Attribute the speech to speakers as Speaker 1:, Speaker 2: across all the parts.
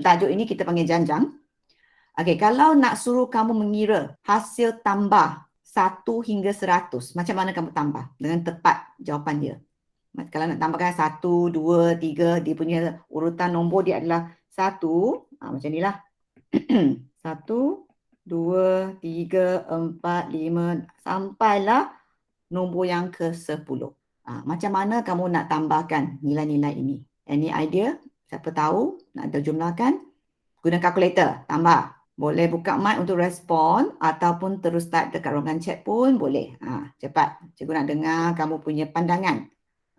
Speaker 1: tajuk ini kita panggil janjang. Okey, kalau nak suruh kamu mengira hasil tambah 1 hingga 100, macam mana kamu tambah dengan tepat jawapan dia? Kalau nak tambahkan 1, 2, 3, dia punya urutan nombor dia adalah 1. Macam ni lah. 1, 2, 3, 4, 5 sampailah nombor yang ke-10. Macam mana kamu nak tambahkan nilai-nilai ini? Any idea? Siapa tahu nak terjumlahkan? Guna kalkulator, tambah. Boleh buka mic untuk respon ataupun terus type dekat ruangan chat pun boleh. Cepat. Cikgu nak dengar kamu punya pandangan.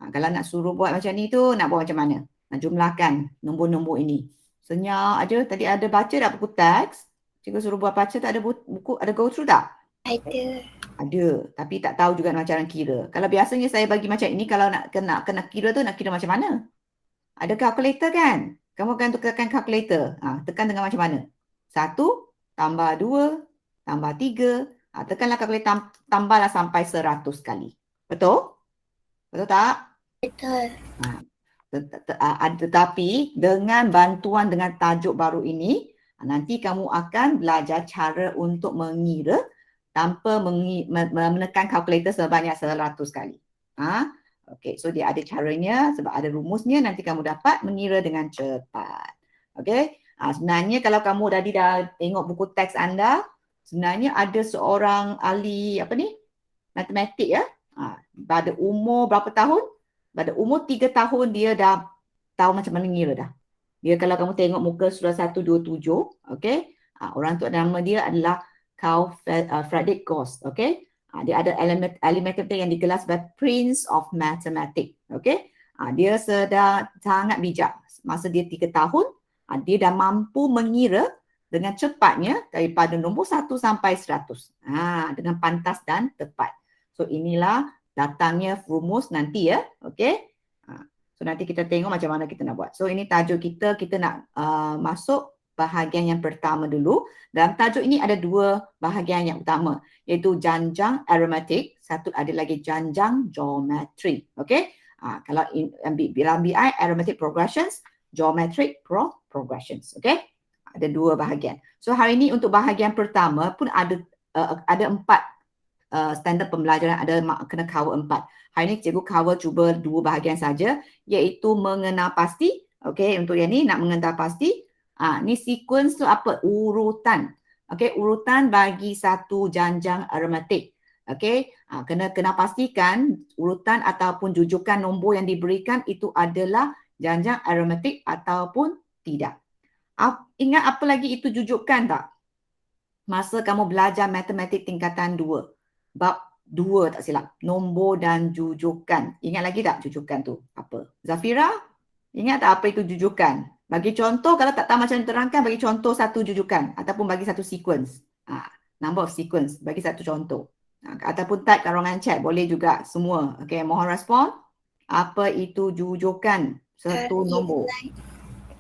Speaker 1: Kalau nak suruh buat macam ni tu, nak buat macam mana? Nak jumlahkan nombor-nombor ini. Senyap aja. Tadi ada baca tak buku teks? Cikgu suruh buat baca tak ada buku, ada go through tak?
Speaker 2: Ada.
Speaker 1: Ada, tapi tak tahu juga nak cara kira. Kalau biasanya saya bagi macam ini, kalau nak kena kira tu, nak kira macam mana? Ada kalkulator kan? Kamu akan tekan kalkulator. Tekan dengan macam mana? 1 tambah 2 tambah 3. Tekanlah kalkulator, tambahlah sampai 100 kali. Betul? Betul tak?
Speaker 2: Betul.
Speaker 1: Tetapi dengan bantuan dengan tajuk baru ini, nanti kamu akan belajar cara untuk mengira tanpa menekan kalkulator sebanyak 100 kali. Okey, so dia ada caranya sebab ada rumusnya, nanti kamu dapat mengira dengan cepat. Okey, sebenarnya kalau kamu dah tengok buku teks anda, sebenarnya ada seorang ahli matematik ya. Pada umur berapa tahun? Pada umur 3 tahun dia dah tahu macam mana mengira dah. Dia kalau kamu tengok muka surah 127, okey, orang tu nama dia adalah Carl Friedrich Gauss, okey. Dia ada ahli matematik yang digelar sebagai Prince of Mathematics, okey. Dia sedang sangat bijak. Masa dia 3 tahun, dia dah mampu mengira dengan cepatnya daripada nombor 1 sampai 100. Dengan pantas dan tepat. So inilah datangnya rumus nanti ya, okey. So nanti kita tengok macam mana kita nak buat. So ini tajuk kita nak masuk bahagian yang pertama dulu. Dalam tajuk ini ada 2 bahagian yang utama, iaitu janjang arithmetic, satu ada lagi janjang geometry. Okey? Kalau dalam BI arithmetic progressions, geometric progressions. Okey? Ada 2 bahagian. So hari ini untuk bahagian pertama pun ada 4 standard pembelajaran, ada kena cover 4. Hari ini cikgu cover cuba 2 bahagian saja, iaitu mengenal pasti. Okey, untuk yang ni nak mengenal pasti. Ni sequence tu apa? Urutan. Okey, urutan bagi satu janjang arithmetik. Okey, kena pastikan urutan ataupun jujukan nombor yang diberikan itu adalah janjang arithmetik ataupun tidak. Ingat apa lagi itu jujukan tak? Masa kamu belajar matematik tingkatan 2. Bab 2 tak silap. Nombor dan jujukan. Ingat lagi tak jujukan tu? Apa? Zafira? Ingat tak apa itu jujukan? Bagi contoh, kalau tak tahu macam terangkan, bagi contoh satu jujukan. Ataupun bagi satu sequence. Number of sequence. Bagi satu contoh. Ataupun type kat ruangan chat. Boleh juga semua. Okay, mohon respon. Apa itu jujukan? Satu nombor.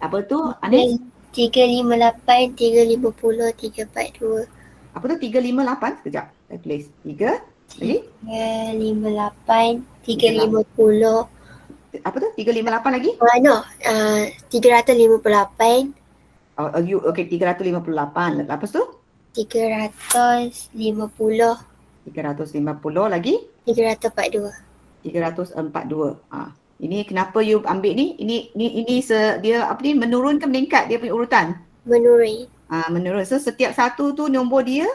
Speaker 1: Apa tu, Anis?
Speaker 2: 358, 350, 342.
Speaker 1: Apa tu 358? Sekejap. Saya tulis. 3. Lagi?
Speaker 2: 358, 350.
Speaker 1: Apa tu? 358 lagi?
Speaker 2: 358.
Speaker 1: Okay, 358. Lepas tu?
Speaker 2: 350.
Speaker 1: 350 lagi?
Speaker 2: 342.
Speaker 1: 342. Ini kenapa you ambil ni? Ini dia apa ni, menurun ke meningkat dia punya urutan?
Speaker 2: Menurun.
Speaker 1: Menurun. So setiap satu tu nombor dia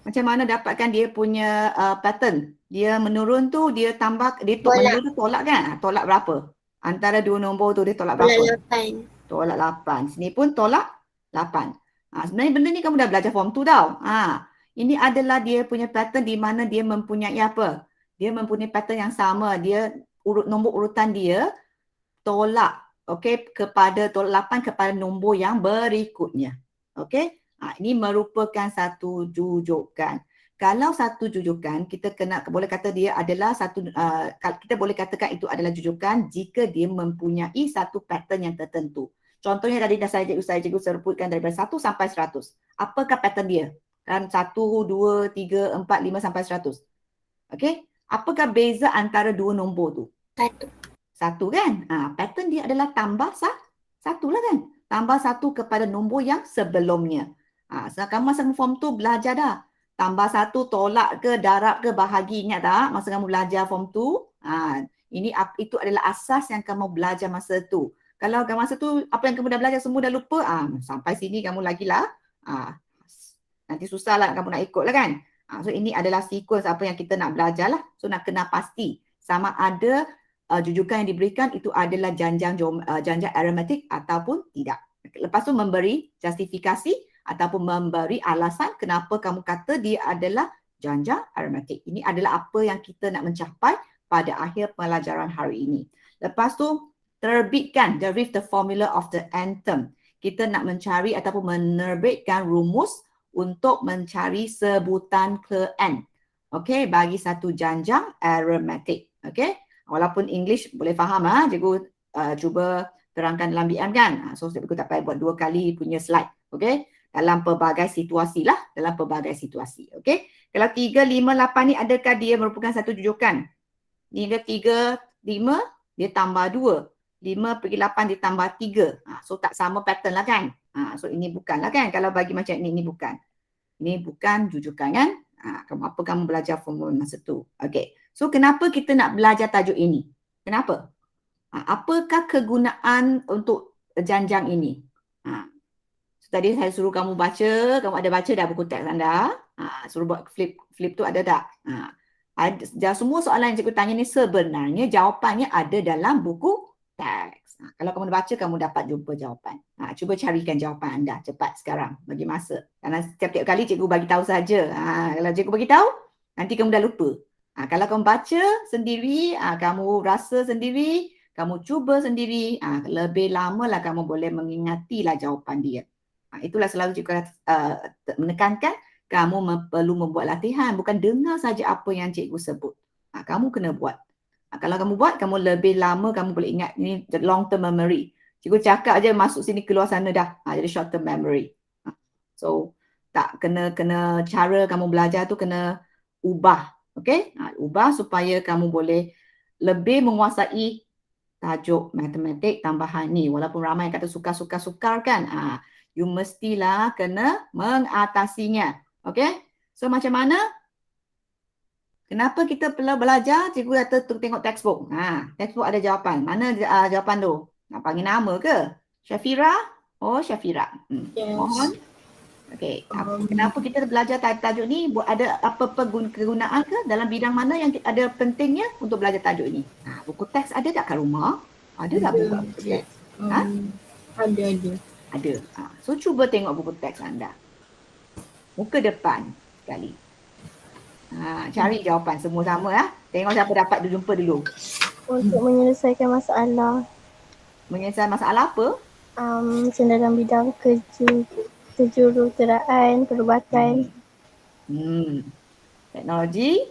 Speaker 1: macam mana dapatkan dia punya pattern? Dia menurun tu dia tambah, dia menurun tu tolak kan? Tolak berapa? Antara 2 nombor tu dia tolak berapa? Tolak 8. Sini pun tolak 8. Sebenarnya benda ni kamu dah belajar form 2 tau. Ini adalah dia punya pattern di mana dia mempunyai apa? Dia mempunyai pattern yang sama. Dia nombor urutan dia tolak, okey, tolak 8 kepada nombor yang berikutnya. Okey? Ini merupakan satu jujukan. Kalau satu jujukan, kita boleh kata dia adalah kita boleh katakan itu adalah jujukan jika dia mempunyai satu pattern yang tertentu. Contohnya tadi dah cikgu sebutkan daripada 1 sampai 100. Apakah pattern dia? Kan 1, 2, 3, 4, 5 sampai 100. Okey? Apakah beza antara 2 nombor tu? 1 kan? Pattern dia adalah tambah 1 lah kan? tambah 1 kepada nombor yang sebelumnya. Kamu masa kamu form 2 belajar dah. Tambah 1 tolak ke, darab ke, bahagi. Ingat tak masa kamu belajar form 2? Itu adalah asas yang kamu belajar masa tu. Kalau masa tu apa yang kamu dah belajar semua dah lupa, sampai sini kamu lagi lah. Nanti susah lah kamu nak ikut lah kan. So ini adalah sequence apa yang kita nak belajar lah. So nak kena pasti sama ada jujukan yang diberikan itu adalah janjang aritmetik ataupun tidak. Lepas tu memberi justifikasi ataupun memberi alasan kenapa kamu kata dia adalah janjang aritmetik. Ini adalah apa yang kita nak mencapai pada akhir pelajaran hari ini. Lepas tu terbitkan, derive the formula of the nth term. Kita nak mencari ataupun menerbitkan rumus untuk mencari sebutan ke n. Okey, bagi satu janjang aritmetik. Okey, walaupun English boleh faham, cikgu cuba terangkan dalam BM kan. So cikgu tak payah buat 2 kali punya slide. Okey, dalam pelbagai situasi lah, dalam pelbagai situasi. Okey, kalau 3, 5, 8 ni adakah dia merupakan satu jujukan? Ni dia 3, 5, dia tambah 2. 5 pergi 8 ditambah 3. So tak sama pattern lah kan. So ini bukan lah kan. Kalau bagi macam ini bukan. Ini bukan jujukan kan. Apa kamu belajar formula masa tu. Okay. So kenapa kita nak belajar tajuk ini? Kenapa? Apakah kegunaan untuk janjang ini? So tadi saya suruh kamu baca. Kamu ada baca dah buku teks anda? Suruh buat flip tu ada tak? Semua soalan yang cikgu tanya ni sebenarnya jawapannya ada dalam buku teks. Kalau kamu baca, kamu dapat jumpa jawapan. Cuba carikan jawapan anda cepat sekarang, bagi masa. Karena setiap kali cikgu bagi tahu saja. Kalau cikgu bagi tahu, nanti kamu dah lupa. Kalau kamu baca sendiri, kamu rasa sendiri, kamu cuba sendiri, lebih lama lah kamu boleh mengingatilah jawapan dia. Itulah selalu cikgu menekankan, kamu perlu membuat latihan. Bukan dengar saja apa yang cikgu sebut. Kamu kena buat. Kalau kamu buat, kamu lebih lama kamu boleh ingat. Ini long term memory. Cikgu cakap je masuk sini keluar sana dah. Jadi short term memory. So tak kena cara kamu belajar tu kena ubah. Okay? Ubah supaya kamu boleh lebih menguasai tajuk matematik tambahan ni. Walaupun ramai yang kata sukar kan. You mestilah kena mengatasinya. Okay? So macam mana? Kenapa kita perlu belajar? Cikgu kata tengok textbook. Textbook ada jawapan. Mana jawapan tu? Nak panggil nama ke? Syafira? Oh, Syafira.
Speaker 2: Yes.
Speaker 1: Mohon. Okey. Kenapa kita belajar tajuk ni? Ada apa kegunaan ke? Dalam bidang mana yang ada pentingnya untuk belajar tajuk ni? Buku teks ada tak kat rumah? Ada tak buku teks? Ada. So cuba tengok buku teks anda. Muka depan sekali. Cari jawapan semua sama ya. Tengok siapa dapat jumpa dulu.
Speaker 2: Untuk menyelesaikan masalah.
Speaker 1: Menyelesaikan masalah apa?
Speaker 2: Macam dalam bidang kejuruteraan, perubatan.
Speaker 1: Teknologi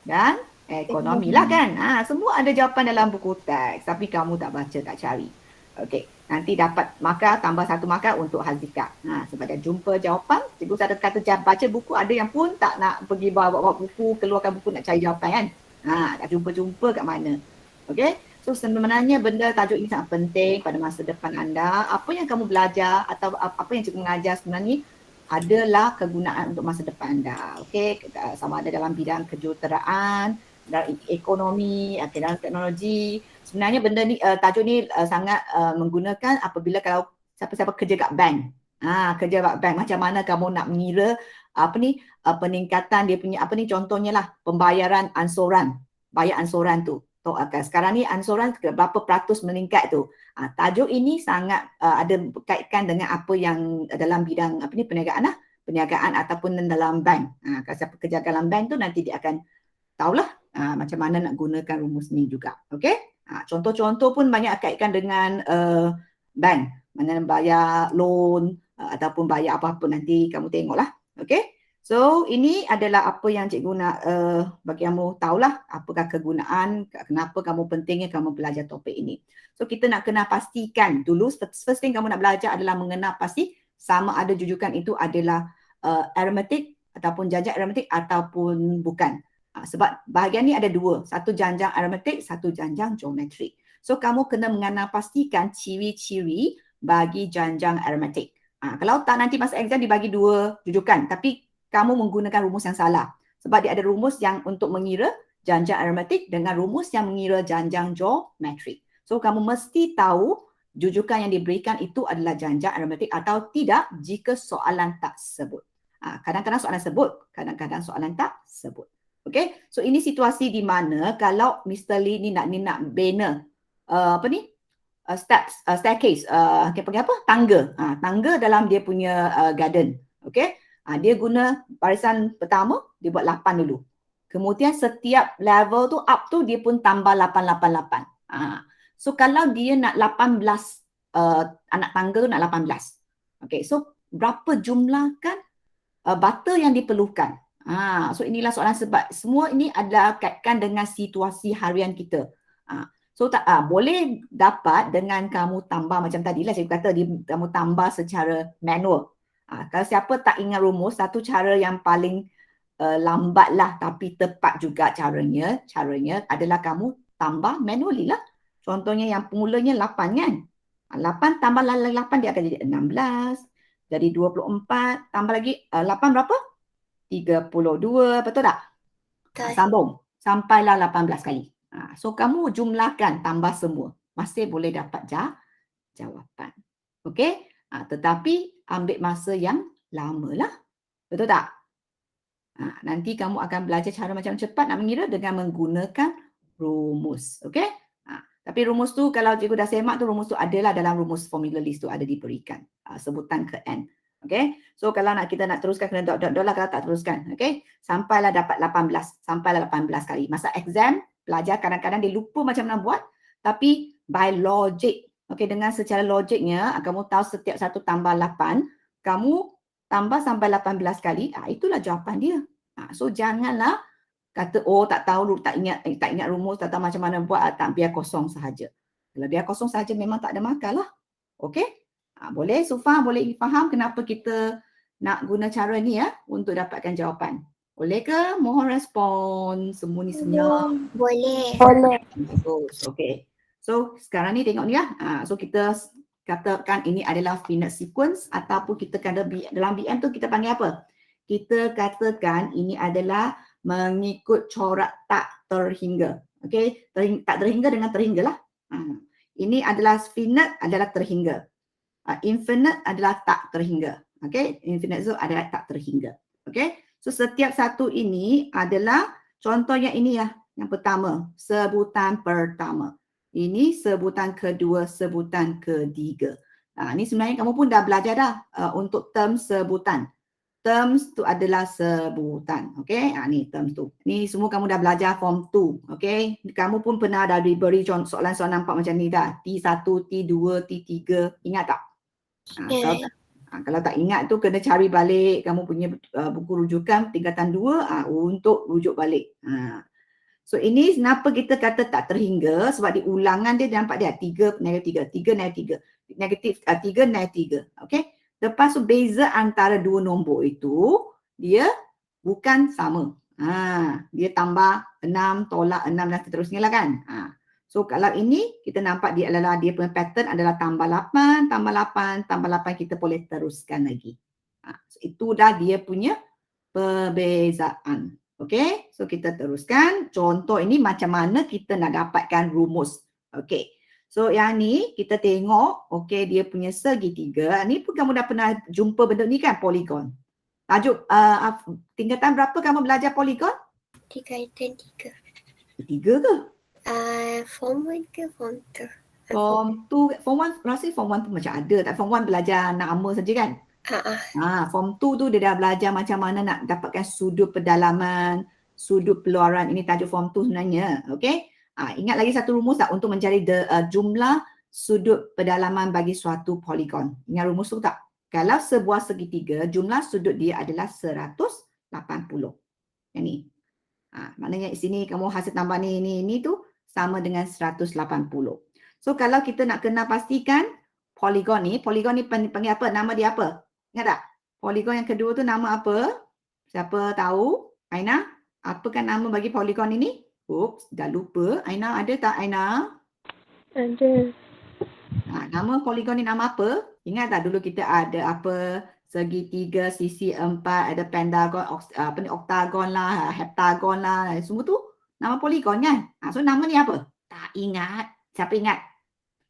Speaker 1: dan ekonomi lah kan. Semua ada jawapan dalam buku teks. Tapi kamu tak baca, tak cari. Okey. Nanti dapat markah, tambah 1 markah untuk Hazika. Sebab dah jumpa jawapan, cikgu ada kata baca buku, ada yang pun tak nak pergi bawa buku, keluarkan buku nak cari jawapan kan. Tak jumpa-jumpa kat mana. Okey? So sebenarnya benda tajuk ini sangat penting pada masa depan anda. Apa yang kamu belajar atau apa yang cikgu mengajar sebenarnya adalah kegunaan untuk masa depan anda. Okey? Sama ada dalam bidang kejuruteraan, dalam ekonomi, dalam teknologi. Sebenarnya benda ni, tajuk ni sangat menggunakan apabila kalau siapa-siapa kerja kat bank. Kerja kat bank, macam mana kamu nak mengira peningkatan dia punya contohnya lah pembayaran ansuran. Bayar ansuran tu. Sekarang ni ansuran berapa peratus meningkat tu. Tajuk ini sangat ada berkaitan dengan apa yang dalam bidang perniagaan ataupun dalam bank. Kalau siapa kerja dalam bank tu nanti dia akan tahulah macam mana nak gunakan rumus ni juga. Okey? Contoh-contoh pun banyak kaitkan dengan bank. Mana bayar loan ataupun bayar apa-apa nanti kamu tengoklah. Okey? So ini adalah apa yang cikgu nak bagi kamu tahulah apakah kegunaan, kenapa kamu pentingnya kamu belajar topik ini. So kita nak kena pastikan dulu, first thing kamu nak belajar adalah mengenal pasti sama ada jujukan itu adalah aritmetik ataupun janjang aritmetik ataupun bukan. Sebab bahagian ni ada 2, satu janjang aritmetik, satu janjang geometrik. So kamu kena mengenal pastikan ciri-ciri bagi janjang aromatik. Kalau tak nanti masa exam dibagi 2 jujukan, tapi kamu menggunakan rumus yang salah. Sebab dia ada rumus yang untuk mengira janjang aromatik dengan rumus yang mengira janjang geometrik. So kamu mesti tahu jujukan yang diberikan itu adalah janjang aromatik atau tidak jika soalan tak sebut. Kadang-kadang soalan sebut, kadang-kadang soalan tak sebut. Okay, so ini situasi di mana kalau Mr. Lee ni nak bina staircase, kita panggil apa? Tangga. Tangga dalam dia punya garden. Okay, dia guna barisan pertama, dia buat 8 dulu. Kemudian setiap level tu up tu dia pun tambah 8. So kalau dia nak 18 anak tangga tu nak 18. Okay, so berapa jumlah kan bata yang diperlukan? So inilah soalan sebab semua ini adalah kaitkan dengan situasi harian kita. So boleh dapat dengan kamu tambah macam tadilah saya kata kamu tambah secara manual. Kalau siapa tak ingat rumus, satu cara yang paling lambatlah tapi tepat juga caranya adalah kamu tambah manually lah. Contohnya yang mulanya 8 kan. 8 tambah 8 dia akan jadi 16. Jadi 24 tambah lagi 8 berapa? 32, betul tak? Sambung sampailah 18 kali. So kamu jumlahkan tambah semua. Masih boleh dapat jawapan. Okey? Tetapi ambil masa yang lama lah. Betul tak? Nanti kamu akan belajar cara macam cepat nak mengira dengan menggunakan rumus. Okey? Tapi rumus tu kalau cikgu dah semak tu rumus tu adalah dalam rumus formula list tu ada diberikan. Sebutan ke N. Okay, so kalau kita nak teruskan kena dot lah kalau tak teruskan. Okay, sampailah dapat 18. Sampailah 18 kali. Masa exam, pelajar kadang-kadang dia lupa macam mana buat. Tapi by logic, okay, dengan secara logiknya, kamu tahu setiap satu tambah 8, kamu tambah sampai 18 kali, itulah jawapan dia. So janganlah kata, oh tak tahu, tak ingat rumus, tak tahu macam mana buat, tak biar kosong sahaja. Kalau biar kosong sahaja memang tak ada makan lah. Okay? Boleh Sufa, boleh faham kenapa kita nak guna cara ni ya untuk dapatkan jawapan. Boleh ke? Mohon respon. Semua ni senyap.
Speaker 2: Boleh.
Speaker 1: Bagus. Okay. So sekarang ni tengok ni ya. So kita katakan ini adalah finite sequence ataupun kita kata dalam BM tu kita panggil apa? Kita katakan ini adalah mengikut corak tak terhingga. Okay. Tak terhingga dengan terhingga lah. Ini adalah finite adalah terhingga. Infinite adalah tak terhingga. Okay, infinite tu adalah tak terhingga. Okay, so setiap satu ini adalah contoh yang ini ya. Yang pertama, sebutan pertama. Ini sebutan kedua, sebutan ketiga. Ini sebenarnya kamu pun dah belajar dah untuk term sebutan. Terms tu adalah sebutan. Okay, ni terms tu. Ni semua kamu dah belajar form 2. Okay, kamu pun pernah dah diberi soalan-soalan nampak macam ni dah. T1, T2, T3. Ingat tak? Kalau tak ingat tu kena cari balik kamu punya buku rujukan tingkatan 2 untuk rujuk balik. So ini kenapa kita kata tak terhingga sebab di ulangan dia nampak dia 3 negatif 3, 3 negatif 3, negatif 3 negatif 3. Okey. Lepas tu beza antara dua nombor itu dia bukan sama. Dia tambah 6 tolak 6 dan seterusnya lah kan. So kalau ini kita nampak dia adalah dia punya pattern adalah tambah 8, tambah 8, tambah 8 kita boleh teruskan lagi. So itu dah dia punya perbezaan. Okey, so kita teruskan. Contoh ini macam mana kita nak dapatkan rumus. Okey. So yang ni kita tengok okey dia punya segitiga. Ni pun kamu dah pernah jumpa benda ni kan, poligon. Tajuk tingkatan berapa kamu belajar poligon?
Speaker 2: Tingkatan 3.
Speaker 1: 3 ke?
Speaker 2: Form 1 ke form 2?
Speaker 1: Form 2, form 1 rasa form 1 tu macam ada. Tak form 1 belajar nama saja kan? Form 2 tu dia dah belajar macam mana nak dapatkan sudut pedalaman, sudut peluaran. Ini tajuk form 2 sebenarnya. Okey. Ingat lagi satu rumus tak untuk mencari jumlah sudut pedalaman bagi suatu poligon. Ingat rumus tu tak? Kalau sebuah segitiga, jumlah sudut dia adalah 180. Yang ni. Maknanya di sini kamu hasil tambah ni tu sama dengan 180. So kalau kita nak kena pastikan poligon ni panggil apa? Nama dia apa? Ingat tak? Poligon yang kedua tu nama apa? Siapa tahu? Aina? Apakah nama bagi poligon ini? Oops, dah lupa. Aina ada tak Aina?
Speaker 2: Ada.
Speaker 1: Nama poligon ni nama apa? Ingat tak dulu kita ada apa segitiga, sisi 4, ada pentagon, oktagon lah, heptagon lah, semua tu nama poligon kan? So nama ni apa? Tak ingat. Siapa ingat?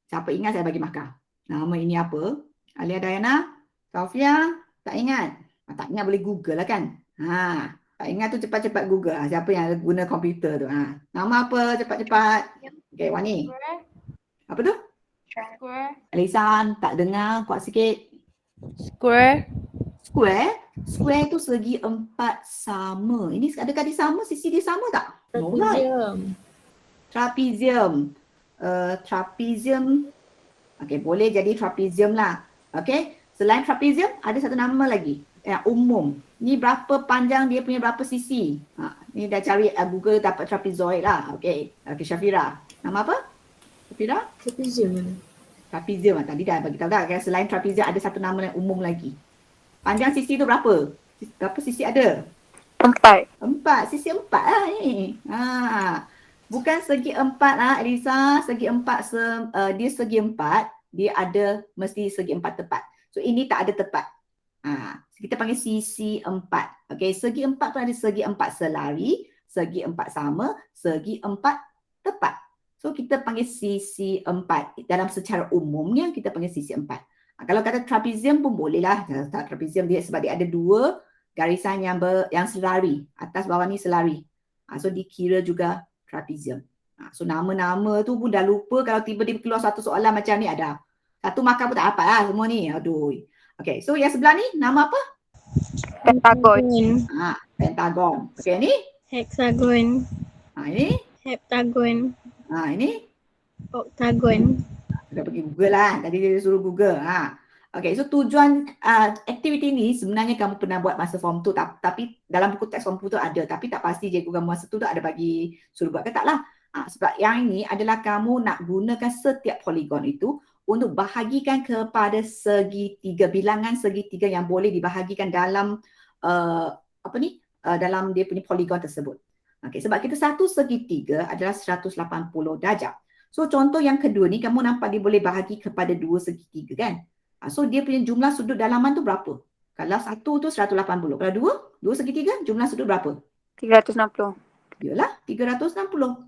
Speaker 1: Siapa ingat saya bagi markah. Nama ini apa? Alia Dayana, Taufia, tak ingat? Tak ingat boleh Google lah kan? Tak ingat tu cepat-cepat Google. Siapa yang guna komputer tu? Nama apa? Cepat-cepat. Okay, Wani. Apa tu?
Speaker 3: Square.
Speaker 1: Lisan, tak dengar, kuat sikit.
Speaker 3: Square.
Speaker 1: Square tu segi 4 sama. Ini adakah dia sama? Sisi dia sama tak? No, right. Trapezium. Trapezium. Okay, boleh jadi trapezium lah. Okay, selain trapezium, ada satu nama lagi. Yang umum. Ni berapa panjang dia punya berapa sisi? Ni dah cari Google dapat trapezoid lah. Okay, Syafira. Nama apa? Syafira? Trapezium. Tadi dah bagi tahu dah. Okay, selain trapezium ada satu nama yang umum lagi. Panjang sisi tu berapa? Berapa sisi ada? 4. Sisi 4 lah ni. Bukan segi 4 lah Elisa. Segi 4, dia segi 4. Dia ada mesti segi 4 tepat. So ini tak ada tepat. Kita panggil sisi 4. Okay, segi 4 tu ada segi 4 selari, segi 4 sama, segi 4 tepat. So kita panggil sisi 4. Dalam secara umumnya kita panggil sisi 4. Kalau kata trapezium pun boleh lah. Trapezium dia sebab dia ada 2 garisan yang selari. Atas bawah ni selari. So dikira juga trapezium. So nama-nama tu pun dah lupa. Kalau tiba-tiba keluar satu soalan macam ni ada. Satu markah pun tak dapat lah semua ni. Aduh. Okay, so yang sebelah ni nama apa?
Speaker 3: Pentagon.
Speaker 1: Pentagon. Okay, ni?
Speaker 2: Hexagon.
Speaker 1: Ini?
Speaker 2: Heptagon.
Speaker 1: Ini?
Speaker 2: Octagon.
Speaker 1: Dah pergi Google lah. Tadi dia suruh Google. Okay, so tujuan aktiviti ni sebenarnya kamu pernah buat masa form tu. Tapi dalam buku teks form tu ada. Tapi tak pasti cikgu kamu masa tu ada bagi suruh buat ke tak lah. Sebab yang ini adalah kamu nak gunakan setiap poligon itu untuk bahagikan kepada segitiga, bilangan segitiga yang boleh dibahagikan dalam dalam dia punya poligon tersebut. Okay, sebab kita satu segitiga adalah 180 darjah. So contoh yang kedua ni kamu nampak dia boleh bahagi kepada 2 segitiga kan. So dia punya jumlah sudut dalaman tu berapa? Kalau satu tu 180. Kalau dua segitiga jumlah sudut berapa?
Speaker 3: 360.
Speaker 1: Yalah 360.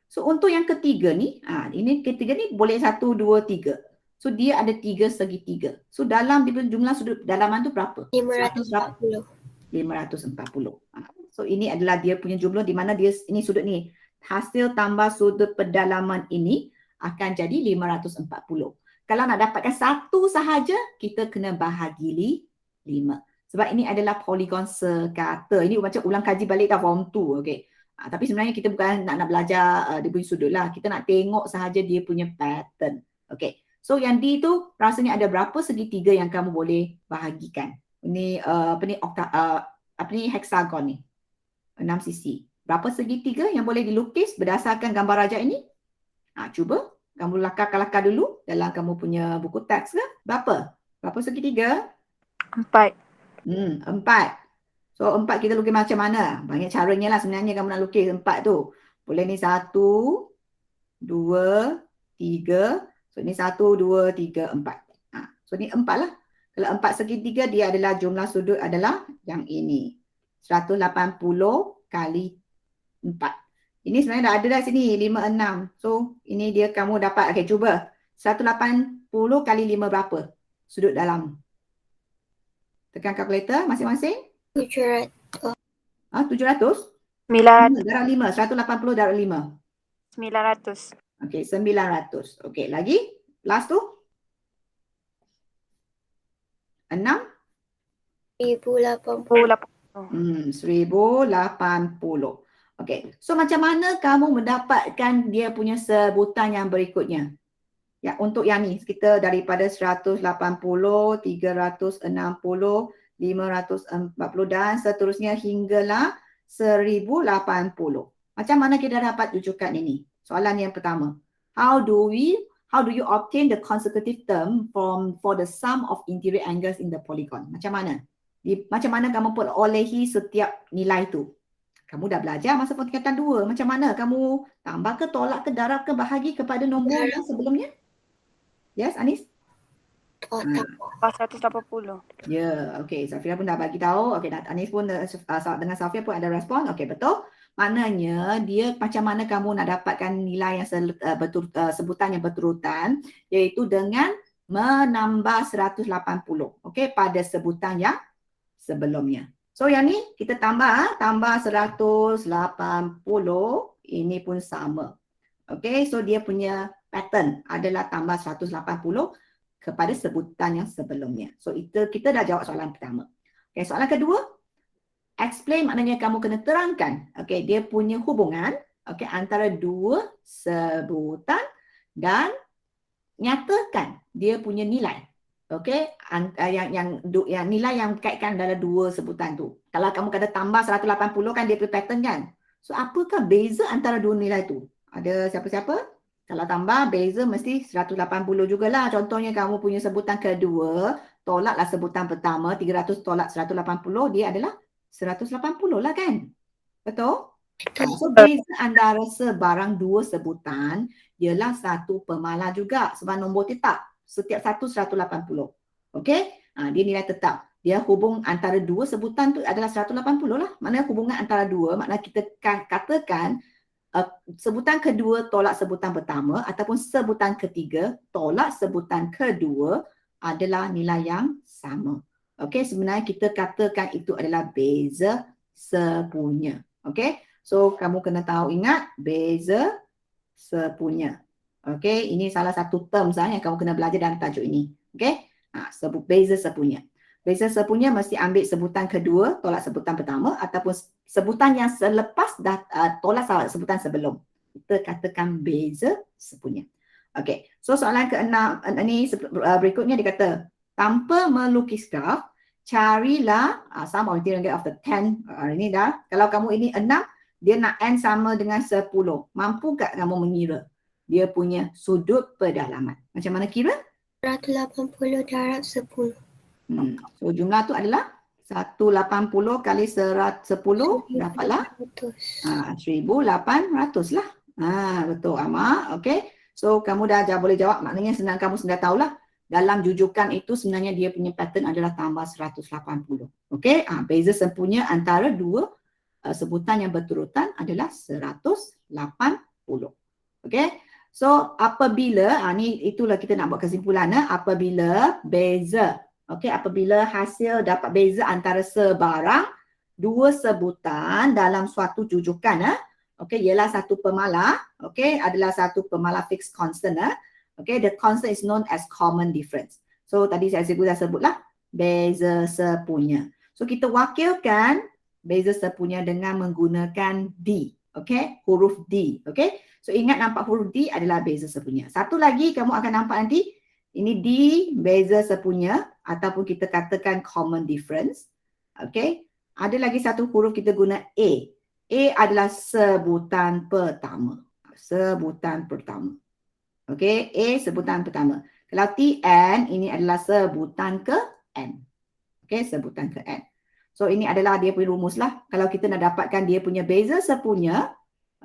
Speaker 1: So untuk yang ketiga ni, ini ketiga ni boleh 1, 2, 3. So dia ada 3 segitiga. So dalam dia punya jumlah sudut dalaman tu berapa?
Speaker 2: 540.
Speaker 1: 540. So ini adalah dia punya jumlah di mana dia ini sudut ni. Hasil tambah sudut pedalaman ini akan jadi 540. Kalau nak dapatkan satu sahaja, kita kena bahagi 5. Sebab ini adalah poligon sekata. Ini macam ulang kaji balik dah form 2. Okay. Tapi sebenarnya kita bukan nak belajar dia punya sudut lah. Kita nak tengok sahaja dia punya pattern. Okay. So yang D tu rasanya ada berapa segitiga yang kamu boleh bahagikan. Ini hexagon ni. 6 sisi. Berapa segitiga yang boleh dilukis berdasarkan gambar rajak ini? Cuba kamu lakar dulu dalam kamu punya buku teks ke? Berapa? Berapa segitiga?
Speaker 3: 4.
Speaker 1: 4. So 4 kita lukis macam mana? Banyak caranya lah sebenarnya kamu nak lukis 4 tu. Boleh ni 1, 2, 3. So ni 1, 2, 3, 4. So ni 4 lah. Kalau 4 segitiga dia adalah jumlah sudut adalah yang ini. 180 kali 4. Ini sebenarnya dah ada dah sini 5, 6. So ini dia kamu dapat. Okay, cuba 180 kali 5 berapa? Sudut dalam. Tekan kalkulator masing-masing.
Speaker 2: 700.
Speaker 1: 700?
Speaker 3: 900.
Speaker 1: Darab 5. 180 darab 5.
Speaker 3: 900.
Speaker 1: Okay, 900. Okay, lagi? Last tu? 6?
Speaker 2: 1080.
Speaker 1: 1080. Okay, so macam mana kamu mendapatkan dia punya sebutan yang berikutnya? Ya, untuk yang ni, kita daripada 180, 360, 540 dan seterusnya hinggalah 1080. Macam mana kita dapat rujukan ini? Soalan yang pertama. How do you obtain the consecutive term for the sum of interior angles in the polygon? Macam mana? Macam mana kamu perolehi setiap nilai tu? Kamu dah belajar masa tingkatan 2. Macam mana? Kamu tambah ke, tolak ke, darab ke, bahagi kepada nombor yang sebelumnya? Yes, Anis?
Speaker 2: Oh, tak.
Speaker 3: 180.
Speaker 1: Ya, okey. Safira pun dah bagi tahu. Okey, Anis pun dengan Safia pun ada respon. Okey, betul. Maknanya dia macam mana kamu nak dapatkan nilai yang sebutan yang berturutan, iaitu dengan menambah 180. Okey, pada sebutan yang sebelumnya. So yang ni kita tambah 180, ini pun sama. Okey, so dia punya pattern adalah tambah 180 kepada sebutan yang sebelumnya. So kita dah jawab soalan pertama. Okey, soalan kedua, explain maknanya kamu kena terangkan. Okey, dia punya hubungan antara dua sebutan dan nyatakan dia punya nilai. Okey, yang nilai yang kaitkan dalam dua sebutan tu. Kalau kamu kata tambah 180 kan dia punya pattern kan. So apakah beza antara dua nilai tu? Ada siapa-siapa? Kalau tambah beza mesti 180 jugalah. Contohnya kamu punya sebutan kedua, tolaklah sebutan pertama, 300 tolak 180, dia adalah 180 lah kan? Betul? So beza antara sebarang dua sebutan ialah satu pemalah juga sebab nombor tetap. Setiap satu 180. Okey? Dia nilai tetap. Dia hubung antara dua sebutan tu adalah 180 lah. Maknanya hubungan antara dua, maknanya kita katakan sebutan kedua tolak sebutan pertama ataupun sebutan ketiga tolak sebutan kedua adalah nilai yang sama. Okey, sebenarnya kita katakan itu adalah beza sepunya. Okey? So kamu kena tahu, ingat beza sepunya. Okey, ini salah satu terms yang kamu kena belajar dalam tajuk ini. Okey? Beza sepunya. Beza sepunya mesti ambil sebutan kedua tolak sebutan pertama ataupun sebutan yang selepas tolak sebutan sebelum. Kita katakan beza sepunya. Okey. So soalan keenam ini berikutnya dia kata, tanpa melukis graf, carilah sum of integral of the 10. Ini dah. Kalau kamu ini 6, dia nak n sama dengan 10. Mampu tak kamu mengira dia punya sudut pedalaman? Macam mana kira?
Speaker 2: 180 darab 10.
Speaker 1: So jumlah tu adalah 180 kali 10 dapatlah 1,800 lah. Betul Amak. Okey. So kamu dah boleh jawab, maknanya kamu sudah tahulah dalam jujukan itu sebenarnya dia punya pattern adalah tambah 180. Okey. Beza sepunya antara dua sebutan yang berturutan adalah 180. Okey. So apabila itulah kita nak buat kesimpulan apabila beza, okey, apabila hasil dapat beza antara sebarang dua sebutan dalam suatu jujukan okey, ialah satu pemalah, okey, adalah satu pemalah fixed constant okey, the constant is known as common difference. So tadi saya sebutlah beza sepunya. So kita wakilkan beza sepunya dengan menggunakan D, okey, huruf D, okey. So ingat nampak huruf D adalah beza sepunya. Satu lagi kamu akan nampak nanti, ini D beza sepunya ataupun kita katakan common difference. Okey. Ada lagi satu huruf kita guna A. A adalah sebutan pertama. Sebutan pertama. Okey, A sebutan pertama. Kalau TN ini adalah sebutan ke N. Okey, sebutan ke N. So ini adalah dia punya rumus lah. Kalau kita nak dapatkan dia punya beza sepunya,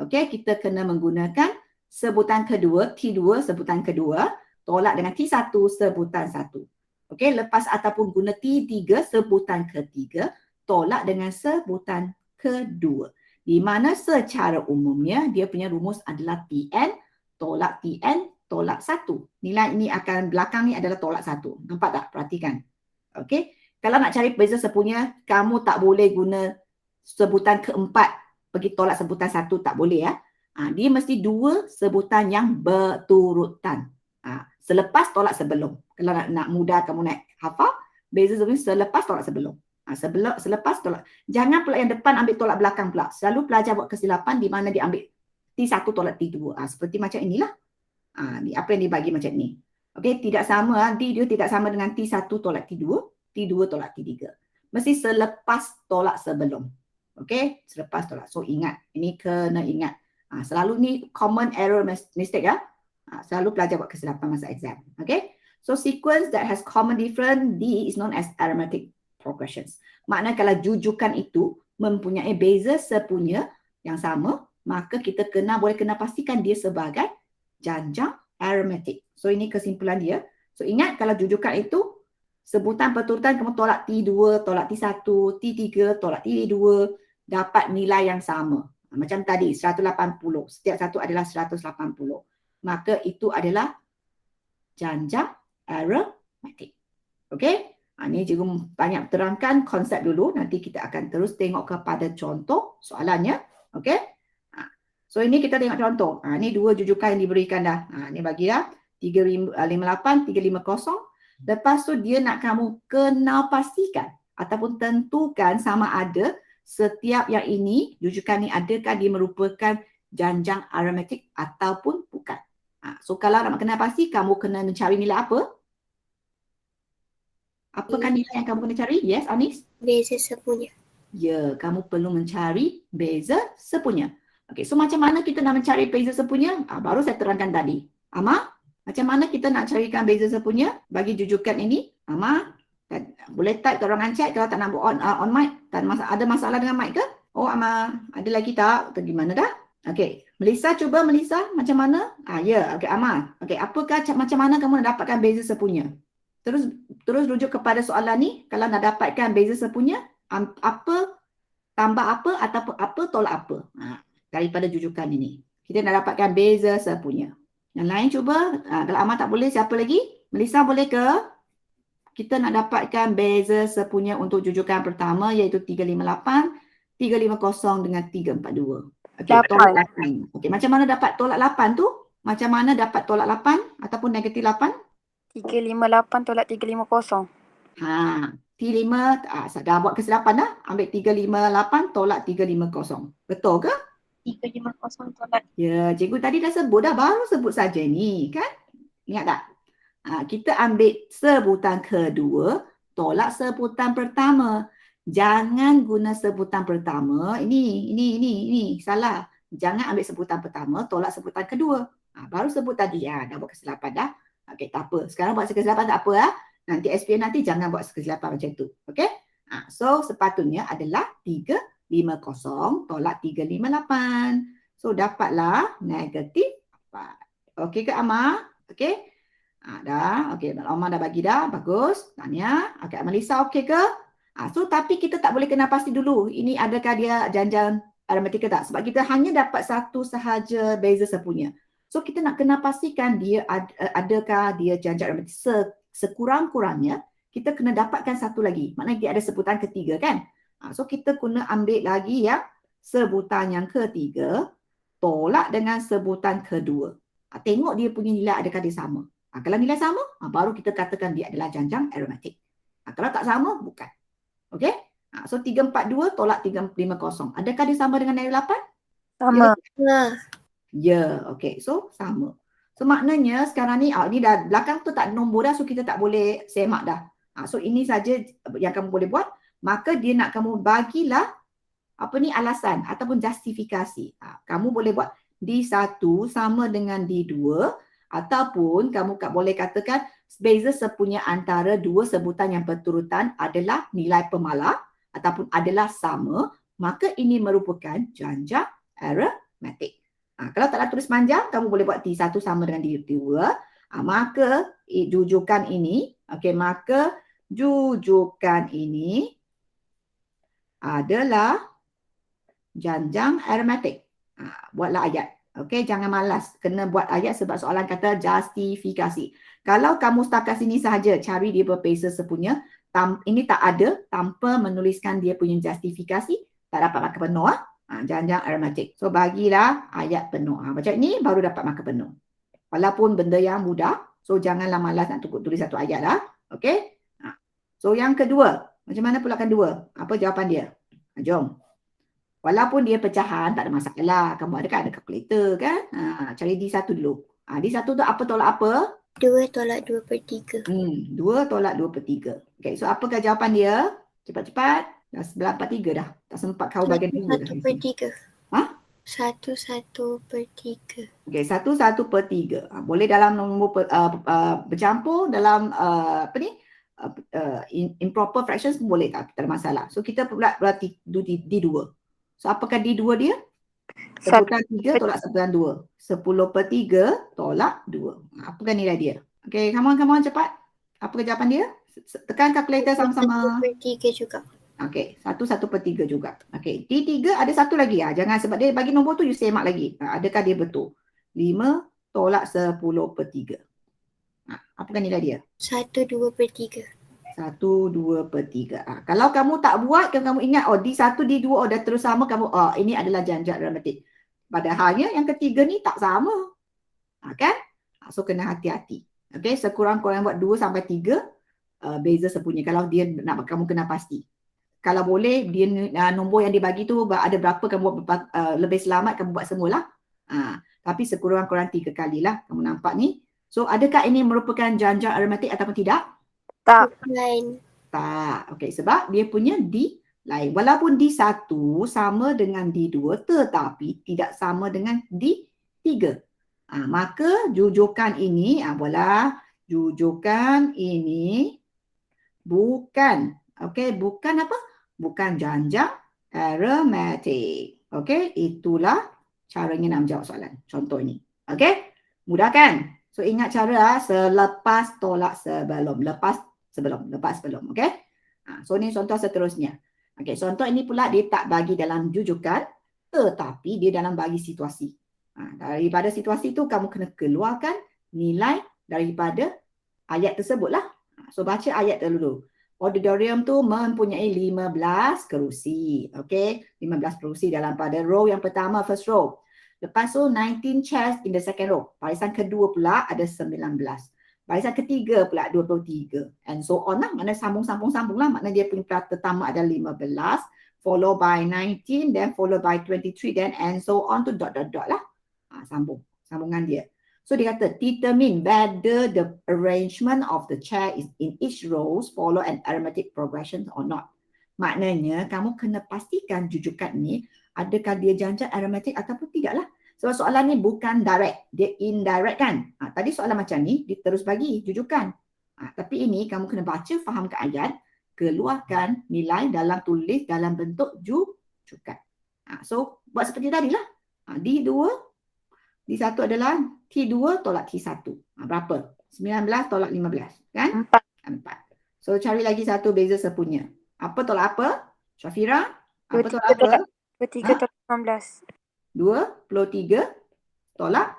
Speaker 1: okey, kita kena menggunakan sebutan kedua, T2 sebutan kedua, tolak dengan T1 sebutan 1. Okey, lepas ataupun guna T3 sebutan ketiga, tolak dengan sebutan kedua. Di mana secara umumnya dia punya rumus adalah Tn tolak Tn tolak 1. Nilai ini akan belakang ni adalah tolak 1. Nampak tak? Perhatikan. Okey. Kalau nak cari beza sepunya, kamu tak boleh guna sebutan keempat pergi tolak sebutan 1, tak boleh ya. Dia mesti dua sebutan yang berturutan. Selepas tolak sebelum. Kalau nak mudah kamu nak hafal, beza sepunya selepas tolak sebelum. Selepas tolak. Jangan pula yang depan ambil tolak belakang pula. Selalu pelajar buat kesilapan di mana dia ambil T1 tolak T2. Seperti macam inilah. Apa yang dibagi macam ni. Okey, tidak sama. D dia tidak sama dengan T1 tolak T2, T2 tolak T3. Mesti selepas tolak sebelum. Okey, selepas tolak. So ingat, ini kena ingat. Selalu ni common error mistake ya. Selalu pelajar buat kesilapan masa exam. Okey. So sequence that has common difference D is known as arithmetic progressions. Maknanya kalau jujukan itu mempunyai beza sepunya yang sama, maka kita boleh kena pastikan dia sebagai janjang arithmetic. So ini kesimpulan dia. So ingat kalau jujukan itu sebutan berturutan kamu tolak T2, tolak T1, T3, tolak T2 dapat nilai yang sama. Macam tadi 180. Setiap satu adalah 180. Maka itu adalah janjang arithmetic. Okey? Ini cikgu banyak terangkan konsep dulu. Nanti kita akan terus tengok kepada contoh soalannya. Okey? So ini kita tengok contoh. Ini dua jujukan yang diberikan dah. Ini bagi dah 358, 350. Lepas tu dia nak kamu kena pastikan ataupun tentukan sama ada setiap yang ini, jujukan ni adakah dia merupakan janjang arithmetic ataupun bukan. So kalau nak kena pasti, kamu kena mencari nilai apa? Apakah nilai yang kamu kena cari? Yes, Anis?
Speaker 2: Beza sepunya.
Speaker 1: Ya, kamu perlu mencari beza sepunya. Okey, so macam mana kita nak mencari beza sepunya? Baru saya terangkan tadi. Ama, macam mana kita nak carikan beza sepunya bagi jujukan ini? Ama, boleh type ke ruangan chat kalau tak nak buat on mic. Ada masalah dengan mic ke? Oh, Ama, ada lagi tak? Atau gimana dah? Okey, Melissa cuba Melissa macam mana? Ya, okey Ama. Okey, apakah macam mana kamu nak dapatkan beza sepunya? Terus rujuk kepada soalan ni, kalau nak dapatkan beza sepunya, apa tambah apa ataupun apa tolak apa daripada jujukan ini. Kita nak dapatkan beza sepunya. Yang lain cuba, kalau Amal tak boleh, siapa lagi? Melissa boleh ke? Kita nak dapatkan beza sepunya untuk jujukan pertama iaitu 358, 350 dengan 342. Okey, tolak 8. Okey, macam mana dapat tolak 8 tu? Macam mana dapat tolak 8 ataupun negatif 8?
Speaker 3: 358 tolak 350.
Speaker 1: T5, dah buat kesilapan dah. Ambil 358 tolak 350. Betul ke?
Speaker 2: 350 tolak.
Speaker 1: Ya, cikgu tadi dah sebut dah. Baru sebut saja ni kan? Ingat tak? Kita ambil sebutan kedua tolak sebutan pertama. Jangan guna sebutan pertama. Ini salah. Jangan ambil sebutan pertama tolak sebutan kedua. Baru sebut tadi. Dah buat kesilapan dah. Okey, tak apa. Sekarang buat kesilapan tak apa. Nanti SPM nanti jangan buat kesilapan macam tu. Okey? So sepatutnya adalah 350 tolak 358. So dapatlah negatif 4. Okey ke Amar? Okey? Dah. Okey, Amar dah bagi dah. Bagus. Tanya. Okey, Melissa okey ke? So tapi kita tak boleh kena pasti dulu. Ini adakah dia janjang arithmetic ke tak? Sebab kita hanya dapat satu sahaja beza sepunya. So kita nak kena pastikan dia adakah dia janjang arithmetic. Sekurang-kurangnya kita kena dapatkan satu lagi. Maknanya dia ada sebutan ketiga kan? So kita kena ambil lagi yang sebutan yang ketiga tolak dengan sebutan kedua. Tengok dia punya nilai adakah dia sama. Kalau nilai sama, baru kita katakan dia adalah janjang arithmetic. Kalau tak sama, bukan. Okey? So 342 tolak 350. Adakah dia sama dengan nilai 8?
Speaker 3: Sama.
Speaker 1: Ya, okey. So sama. So maknanya sekarang ni, ni dah belakang tu tak nombor dah, so kita tak boleh semak dah. So ini saja yang kamu boleh buat. Maka dia nak kamu bagilah alasan ataupun justifikasi. Kamu boleh buat D1 sama dengan D2 ataupun kamu boleh katakan beza sepunya antara dua sebutan yang berturutan adalah nilai pemalas ataupun adalah sama, maka ini merupakan janjang arithmetic. Kalau tak nak tulis panjang, kamu boleh buat T1 sama dengan D2. Maka jujukan ini, maka jujukan ini adalah janjang arithmetic. Buatlah ayat. Okey, jangan malas. Kena buat ayat sebab soalan kata justifikasi. Kalau kamu setakat sini sahaja cari dia berbeza sepunya, ini tak ada tanpa menuliskan dia punya justifikasi, tak dapat markah penuh. Janjang arithmetic. So bagilah ayat penuh. Macam ni baru dapat markah penuh. Walaupun benda yang mudah, so janganlah malas nak tulis satu ayat lah. Okey? So yang kedua, macam mana pula kedua? Apa jawapan dia? Jom. Walaupun dia pecahan, tak ada masalah. Kamu ada kalkulator kan? Cari D1 dulu. D1 tu apa tolak apa?
Speaker 2: 2 tolak 2 per 3.
Speaker 1: 2 tolak 2 per 3. Okay, so apakah jawapan dia? Cepat-cepat. Dah 943 dah. Tak sempat kau bagian dulu dah.
Speaker 2: 1 per 3. 1 per 3.
Speaker 1: Okay, 1 per 3. Boleh dalam nombor bercampur dalam improper fractions pun boleh tak ada masalah. So kita pula berarti D2. So apakah D2 dia? Sebutan 3 tolak sebutan 2. 10/3 tolak 2. Apakah nilai dia? Okay, come on cepat. Apa jawapan dia? Tekan kalkulator sama-sama.
Speaker 2: 1/3 juga.
Speaker 1: Okay, 1/3 juga. Okay, D3 ada satu lagi. Jangan sebab dia bagi nombor tu you semak lagi. Adakah dia betul? 5 tolak 10/3. Apakah nilai dia?
Speaker 2: 1/2/3.
Speaker 1: 1/2/3. Kalau kamu tak buat, kamu ingat D1, D2 dah terus sama, kamu ini adalah janja arithmetic. Padahalnya yang ketiga ni tak sama. Kan? So kena hati-hati. Okay, sekurang-kurang buat 2 sampai 3 beza sepunya kalau dia nak kamu kena pasti. Kalau boleh dia nombor yang dibagi tu ada berapa kamu buat lebih selamat kamu buat semualah. Tapi sekurang-kurang 3 kalilah kamu nampak ni. So adakah ini merupakan janja arithmetic ataupun tidak?
Speaker 3: Tak.
Speaker 2: Lain.
Speaker 1: Tak. Okey, sebab dia punya D lain. Walaupun D1 sama dengan D2 tetapi tidak sama dengan D3. Maka jujukan ini jujukan ini bukan bukan apa? Bukan janja arithmetic. Okey, itulah caranya nak menjawab soalan. Contoh ini. Okey? Mudah kan? So ingat cara selepas tolak sebelum. Lepas sebelum. Okey? So ni contoh seterusnya. Okey, contoh ini pula dia tak bagi dalam jujukan tetapi dia dalam bagi situasi. Daripada situasi tu kamu kena keluarkan nilai daripada ayat tersebutlah. So baca ayat dulu. Auditorium tu mempunyai 15 kerusi. Okey, 15 kerusi dalam pada row yang pertama, first row. Lepas tu 19 chairs in the second row. Barisan kedua pula ada 19. Barisan ketiga pula 23. And so on lah. Maknanya sambung lah. Maknanya dia punya pertama ada 15. Followed by 19. Then followed by 23. Then and so on to dot lah. Sambungan dia. So dia kata determine whether the arrangement of the chair is in each rows follow an arithmetic progression or not. Maknanya kamu kena pastikan jujukan ni adakah dia janja arithmetic ataupun tidak lah. Sebab soalan ni bukan direct, dia indirect kan. Tadi soalan macam ni dia terus bagi jujukan. Tapi ini kamu kena baca, fahamkan ayat, keluarkan nilai dalam tulis dalam bentuk jujukan. So buat seperti tadi lah. D2 D1 adalah T2 tolak T1. Berapa? 19 tolak 15. Kan? 4. So cari lagi satu beza sepunya. Apa tolak apa? Syafira? Apa tolak apa?
Speaker 3: 23 tolak 19.
Speaker 1: 23 tolak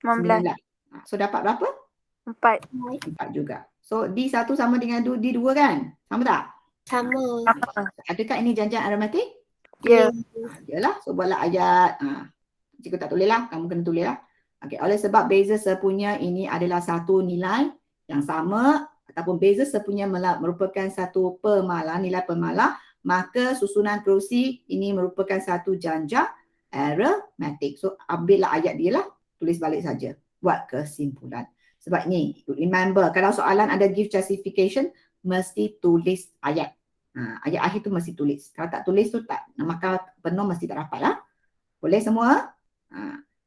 Speaker 1: 19. So dapat berapa?
Speaker 3: 4.
Speaker 1: 4 juga. So D1 sama dengan D2 kan? Sama tak?
Speaker 2: Sama.
Speaker 1: Adakah ini janja arithmetic?
Speaker 3: Ya.
Speaker 1: Yalah. So buatlah ayat. Cikgu tak tulis lah, kamu kena tulis lah. Okay, oleh sebab beza sepunya ini adalah satu nilai yang sama ataupun beza sepunya merupakan satu pemalah, nilai pemalah, maka susunan kerusi ini merupakan satu janja arithmetic. So ambillah ayat dia lah, tulis balik saja. Buat kesimpulan. Sebab ni, remember kalau soalan ada give justification, mesti tulis ayat. Ayat akhir tu mesti tulis. Kalau tak tulis tu tak, maka penuh mesti tak dapat lah. Boleh semua?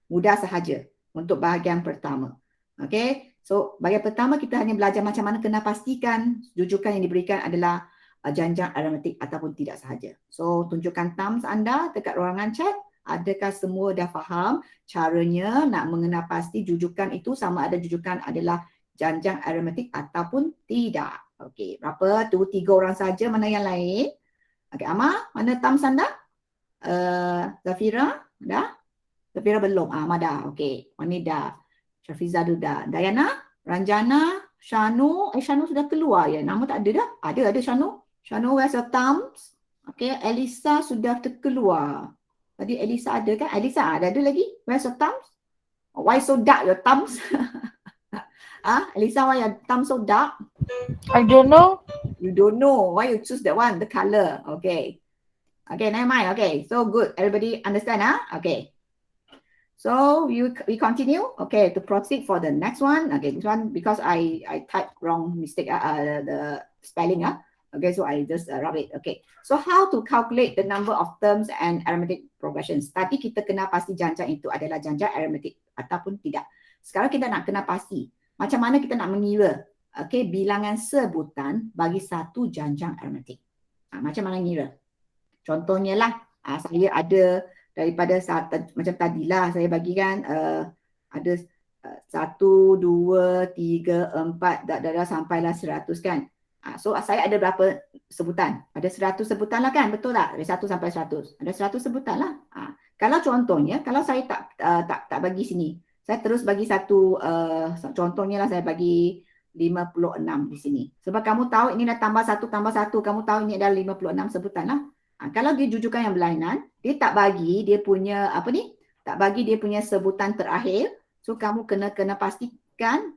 Speaker 1: Mudah sahaja untuk bahagian pertama. Okay, so bahagian pertama kita hanya belajar macam mana kena pastikan jujukan yang diberikan adalah janja arithmetic ataupun tidak sahaja. So tunjukkan thumbs anda dekat ruangan chat. Adakah semua dah faham caranya nak mengenal pasti jujukan itu sama ada jujukan adalah janja arithmetic ataupun tidak. Okay, berapa tu? 3 orang saja, mana yang lain? Okay, Amar, mana thumbs anda? Zafira, dah? Zafira belum. Mada. Okey. Wanida. Syafiza dah. Dayana, Ranjana, Shanu. Shanu sudah keluar ya. Nama tak ada dah. Ada Shanu. Shanu, where's your thumbs? Okey, Elisa sudah terkeluar. Tadi Elisa ada kan? Elisa ada lagi. Where's your thumbs? Why so dark your thumbs? Elisa, why your thumbs so dark?
Speaker 4: I don't know.
Speaker 1: You don't know. Why you choose that one? The color. Okay. Okay, never mind. Okay, so good. Everybody understand? Okay. So we continue. Okay, to proceed for the next one. Okay, this one because I typed wrong mistake. The spelling. Okay, so I just rub it. Okay. So how to calculate the number of terms and arithmetic progressions? Tadi kita kena pasti janja itu adalah janja arithmetic ataupun tidak. Sekarang kita nak kena pasti macam mana kita nak mengira. Okay, bilangan sebutan bagi satu janja arithmetic. Macam mana ngira? Contohnya lah, saya ada daripada macam tadilah saya bagikan ada 1, 2, 3, 4 dah sampailah 100 kan. So saya ada berapa sebutan? Ada 100 sebutan lah kan, betul tak? Dari 1 sampai 100. Ada 100 sebutan lah. Kalau contohnya, kalau saya tak bagi sini, saya terus bagi satu, contohnya lah saya bagi 56 di sini. Sebab kamu tahu ini dah tambah 1, kamu tahu ini adalah 56 sebutan lah. Kalau dia jujukan yang berlainan, dia tak bagi dia punya tak bagi dia punya sebutan terakhir. So kamu kena pastikan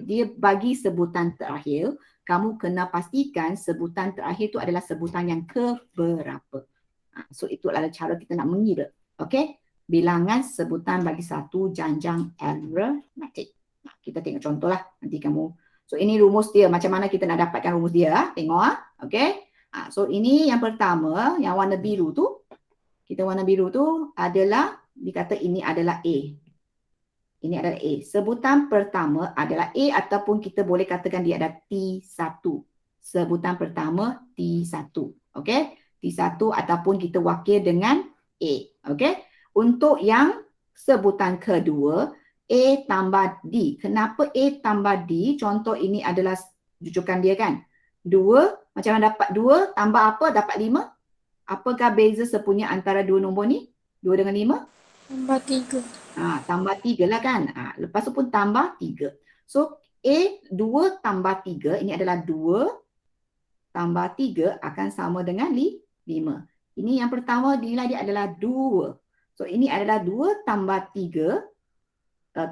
Speaker 1: dia bagi sebutan terakhir, kamu kena pastikan sebutan terakhir itu adalah sebutan yang keberapa. So itu adalah cara kita nak mengira. Okey? Bilangan sebutan bagi satu janjang arithmetic. Kita tengok contoh lah nanti kamu. So ini rumus dia, macam mana kita nak dapatkan rumus dia. Tengok okey. So ini yang pertama, yang warna biru tu. Warna biru tu adalah, dikata ini adalah A. Ini adalah A. Sebutan pertama adalah A ataupun kita boleh katakan dia adalah T1. Sebutan pertama T1. Okey? T1 ataupun kita wakil dengan A. Okey? Untuk yang sebutan kedua, A tambah D. Kenapa A tambah D? Contoh ini adalah rujukan dia kan. 2, macam mana dapat 2 tambah apa? Dapat 5. Apakah beza sepunya antara dua nombor ni? 2 dengan 5?
Speaker 2: Tambah 3.
Speaker 1: Tambah 3 lah kan. Lepas tu pun tambah 3. So A 2 tambah 3, ini adalah 2 tambah 3 akan sama dengan 5. Ini yang pertama, nilai dia adalah 2. So ini adalah 2 tambah 3.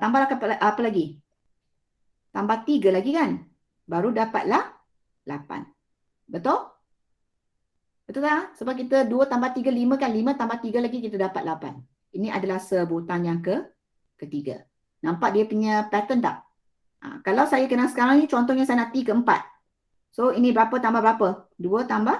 Speaker 1: Tambahlah apa lagi? Tambah 3 lagi kan? Baru dapatlah 8. Betul? Betul tak? Sebab kita 2 tambah 3, 5 kan? 5 tambah 3 lagi kita dapat 8. Ini adalah sebutan yang ketiga. Nampak dia punya pattern tak? Kalau saya kenal sekarang ni, contohnya saya nak T ke-4. So ini berapa tambah berapa? 2 tambah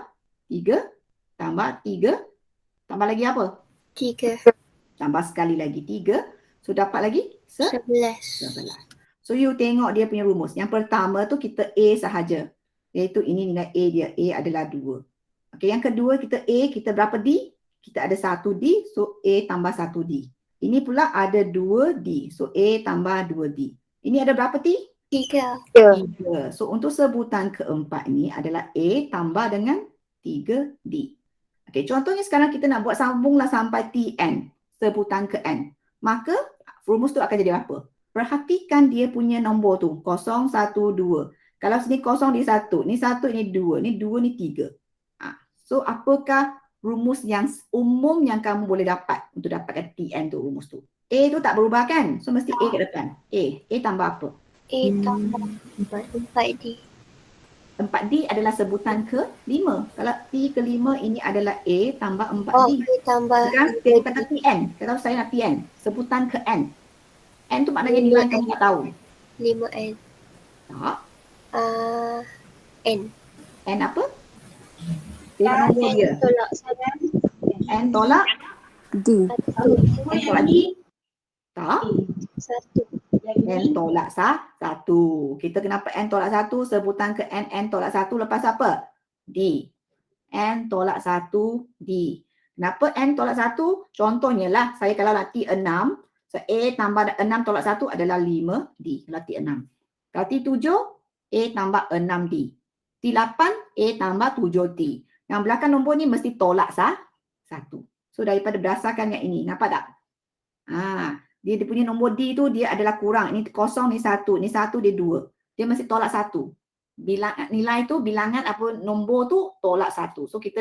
Speaker 1: 3 tambah 3 tambah lagi apa?
Speaker 2: 3.
Speaker 1: Tambah sekali lagi 3. So dapat lagi
Speaker 2: 11.
Speaker 1: 11. So you tengok dia punya rumus. Yang pertama tu kita A sahaja. Iaitu ini nilai A dia. A adalah 2. Okey, yang kedua kita A, kita berapa D? Kita ada 1 D, so A tambah 1 D. Ini pula ada 2 D, so A tambah 2 D. Ini ada berapa T?
Speaker 2: 3.
Speaker 1: 3. So untuk sebutan keempat ni adalah A tambah dengan 3 D. Okey, contohnya sekarang kita nak buat sambunglah sampai Tn, sebutan ke N. Maka rumus tu akan jadi apa? Perhatikan dia punya nombor tu, 0, 1, 2. Kalau sini 0 ni 1, ni 1, ni 2, ni 2, ni 3. So apakah rumus yang umum yang kamu boleh dapat untuk dapatkan Tn tu, rumus tu? A tu tak berubah kan? So mesti A kat depan. A tambah apa?
Speaker 2: A tambah 4D.
Speaker 1: 4D adalah sebutan ke-5. Kalau T ke-5 ini adalah A tambah 4D.
Speaker 2: A tambah
Speaker 1: Sekarang kita kata Tn. Kalau saya nak Tn, sebutan ke N. N tu maknanya nilai kamu tak tahu.
Speaker 2: 5N.
Speaker 1: Tak.
Speaker 2: N.
Speaker 1: N apa? Tengok nombor dia.
Speaker 2: Tolak sayang.
Speaker 1: N tolak
Speaker 3: D.
Speaker 1: N tolak D. Tak.
Speaker 2: 1.
Speaker 1: N tolak 1. Kita kenapa N tolak 1? Sebutan ke N tolak 1 lepas apa? D. N tolak 1 D. Kenapa N tolak 1? Contohnya lah, saya kalau nak T6, so A tambah 6 tolak 1 adalah 5D. Kalau T6. Kalau T7, A tambah 6D. T8, A tambah 7D. Yang belakang nombor ni mesti tolak 1. So daripada berdasarkan yang ini, nampak tak? Dia punya nombor D tu dia adalah kurang. Ini 0, ni 1, ni 1, dia 2. Dia mesti tolak 1. Nilai tu bilangan apa nombor tu tolak 1. So kita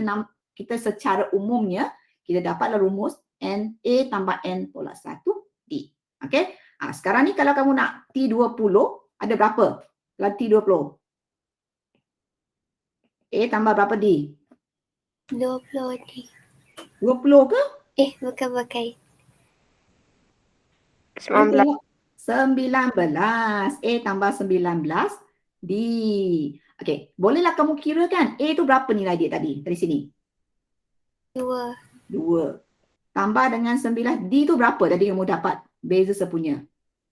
Speaker 1: secara umumnya kita dapatlah rumus N A tambah N tolak 1 D. Okey? Sekarang ni kalau kamu nak T20 ada berapa? Kalau T20 A tambah berapa D?
Speaker 2: 20D.
Speaker 1: 20 ke?
Speaker 2: Bukan pakai.
Speaker 3: 19.
Speaker 1: 19. A tambah 19 D. Okey, bolehlah kamu kira kan A tu berapa nilai dia tadi dari sini?
Speaker 2: 2.
Speaker 1: 2. Tambah dengan 9 D tu berapa tadi kamu dapat beza sepunya?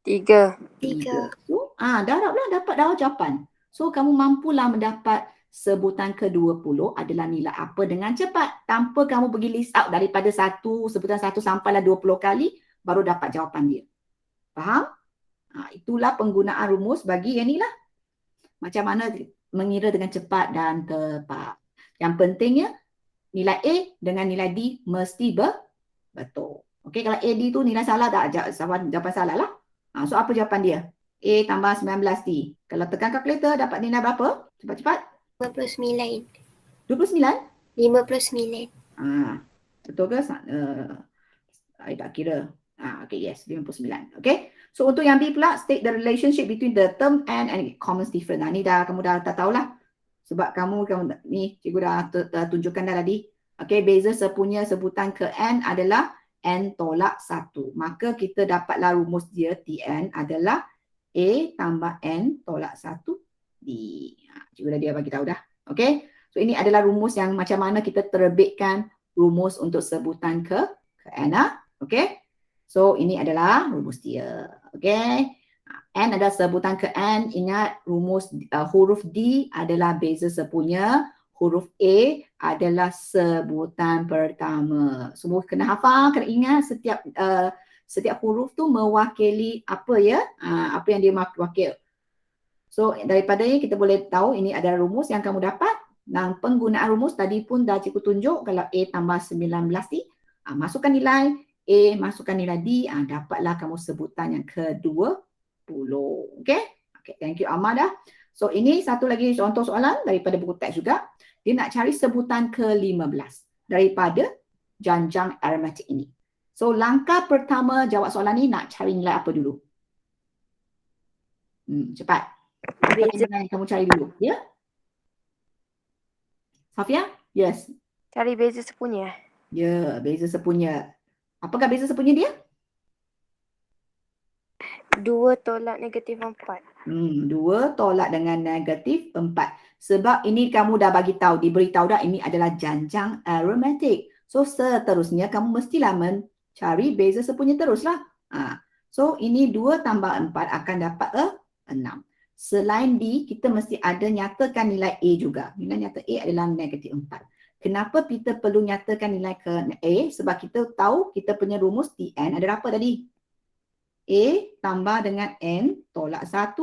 Speaker 3: 3.
Speaker 2: 3.
Speaker 1: So, darablah dapat dah jawapan. So kamu mampulah mendapat sebutan ke-20 adalah nilai apa dengan cepat. Tanpa kamu pergi list out daripada sebutan 1 sampailah 20 kali, baru dapat jawapan dia. Faham? Itulah penggunaan rumus bagi yang ni lah. Macam mana mengira dengan cepat dan tepat. Yang pentingnya, nilai A dengan nilai D mesti betul. Okey, kalau A, D tu nilai salah tak? Jawapan salah lah. So apa jawapan dia? A tambah 19D. Kalau tekan kalkulator dapat nilai berapa? Cepat-cepat.
Speaker 2: 59.
Speaker 1: 29?
Speaker 2: 59.
Speaker 1: Betul ke? I tak kira. Okay, yes, 59. Okay. So untuk yang B pula, state the relationship between the term n and common difference. Ni kamu dah tahulah. Sebab kamu ni cikgu dah tunjukkan dah tadi. Okay, beza sepunya sebutan ke n adalah n tolak 1. Maka kita dapatlah rumus dia Tn adalah A tambah n tolak 1 D. Cikgu dah dia bagi tahu dah. Okay. So ini adalah rumus yang macam mana kita terbitkan rumus untuk sebutan ke n. Okay. So ini adalah rumus dia. Okay. N adalah sebutan ke n. Ingat rumus huruf D adalah beza sepunya. Huruf A adalah sebutan pertama. Semua kena hafal, kena ingat setiap huruf tu mewakili apa ya? Apa yang dia wakil. So daripada ini kita boleh tahu ini adalah rumus yang kamu dapat. Dan penggunaan rumus tadi pun dah cikgu tunjuk. Kalau A tambah 19D, masukkan nilai A, masukkan nilai D, dapatlah kamu sebutan yang ke-20. Okay? Okay, thank you Ahmad. So ini satu lagi contoh soalan daripada buku teks juga. Dia nak cari sebutan ke-15 daripada janjang aritmatik ini. So langkah pertama jawab soalan ni nak cari nilai apa dulu? Cepat. Apa nilai yang kamu cari dulu? Ya? Safia? Yes.
Speaker 3: Cari beza sepunya.
Speaker 1: Ya, beza sepunya. Apakah beza sepunya dia?
Speaker 3: 2 tolak negatif 4.
Speaker 1: 2 tolak dengan negatif 4. Sebab ini kamu dah bagi tahu, diberitahu dah ini adalah janjang aritmatik. So seterusnya kamu mestilah mencari beza sepunya teruslah. So ini 2 tambah 4 akan dapat 6. Selain D, kita mesti ada nyatakan nilai A juga. Nilai nyata A adalah negatif 4. Kenapa kita perlu nyatakan nilai ke A? Sebab kita tahu kita punya rumus Tn ada apa tadi? A tambah dengan N tolak 1